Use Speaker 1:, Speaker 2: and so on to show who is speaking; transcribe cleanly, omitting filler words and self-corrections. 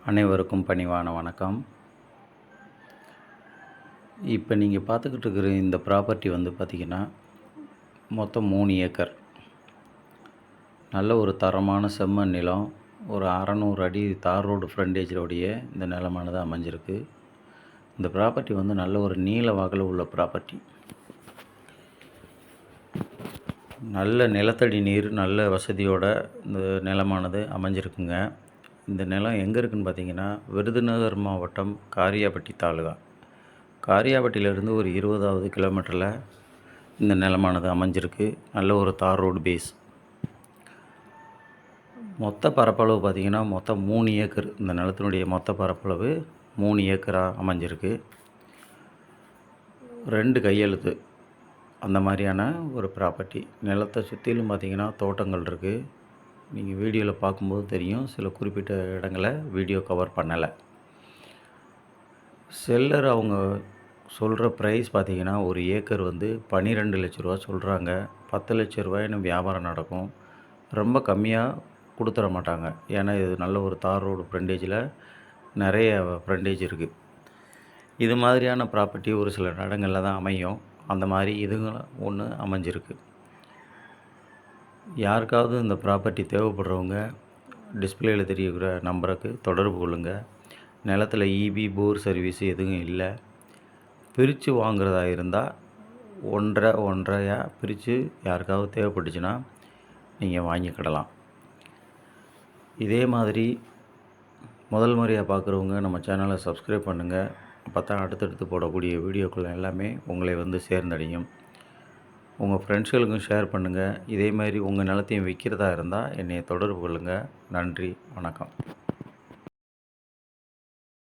Speaker 1: அனைவருக்கும் பணிவான வணக்கம். இப்போ நீங்கள் பார்த்துக்கிட்டு இருக்கிற இந்த ப்ராப்பர்ட்டி வந்து பார்த்திங்கன்னா மொத்தம் 3 ஏக்கர். நல்ல ஒரு தரமான செம்மண் நிலம். ஒரு 600 அடி தார் ரோடு ஃப்ரண்டேஜோடைய இந்த நிலமானது அமைஞ்சிருக்கு. இந்த ப்ராப்பர்ட்டி வந்து நல்ல ஒரு நீல வாக்கில் உள்ள ப்ராப்பர்ட்டி. நல்ல நிலத்தடி நீர் நல்ல வசதியோட இந்த நிலமானது அமைஞ்சிருக்குங்க. இந்த நிலம் எங்கே இருக்குதுன்னு பார்த்தீங்கன்னா, விருதுநகர் மாவட்டம் காரியாபட்டி தாலுகா. காரியாபட்டியிலேருந்து ஒரு 20வது கிலோமீட்டரில் இந்த நிலமானது அமைஞ்சிருக்கு. நல்ல ஒரு தார் ரோடு பேஸ். மொத்த பரப்பளவு பார்த்திங்கன்னா மொத்தம் 3 ஏக்கர். இந்த நிலத்தினுடைய மொத்த பரப்பளவு 3 ஏக்கராக அமைஞ்சிருக்கு. 2 கையெழுத்து அந்த மாதிரியான ஒரு ப்ராப்பர்ட்டி. நிலத்தை சுற்றிலும் பார்த்திங்கன்னா தோட்டங்கள் இருக்குது. நீங்கள் வீடியோவில் பார்க்கும்போது தெரியும், சில குறிப்பிட்ட இடங்களை வீடியோ கவர் பண்ணலை. செல்லர் அவங்க சொல்கிற ப்ரைஸ் பார்த்திங்கன்னா ஒரு ஏக்கர் வந்து 12 லட்ச ரூபா சொல்கிறாங்க. 10 லட்ச ரூபாய்னு வியாபாரம் நடக்கும். ரொம்ப கம்மியாக கொடுத்துட மாட்டாங்க. ஏன்னா இது நல்ல ஒரு தார் ரோடு ஃப்ரண்டேஜில் நிறைய ஃப்ரண்டேஜ் இருக்குது. இது மாதிரியான ப்ராப்பர்ட்டி ஒரு சில இடங்களில் தான் அமையும். அந்த மாதிரி இதுங்களும் ஒன்று அமைஞ்சிருக்கு. யாருக்காவது இந்த ப்ராப்பர்ட்டி தேவைப்படுறவங்க டிஸ்பிளேயில் தெரிகிற நம்பருக்கு தொடர்பு கொள்ளுங்கள். நிலத்தில் இபி போர் சர்வீஸ் எதுவும் இல்லை. பிரித்து வாங்குறதா இருந்தால் 1.5 பிரித்து யாருக்காவது தேவைப்பட்டுச்சுன்னா நீங்கள் வாங்கிக்கிடலாம். இதே மாதிரி முதல் முறையாக பார்க்குறவங்க நம்ம சேனலை சப்ஸ்கிரைப் பண்ணுங்கள். அப்போ தான் அடுத்தடுத்து போடக்கூடிய வீடியோக்கள் எல்லாமே உங்களை வந்து சேர்ந்தடையும். உங்கள் ஃப்ரெண்ட்ஸ்களுக்கும் ஷேர் பண்ணுங்கள். இதே மாதிரி உங்கள் நிலத்தையும் விற்கிறதா இருந்தால் என்னை தொடர்பு கொள்ளுங்கள். நன்றி, வணக்கம்.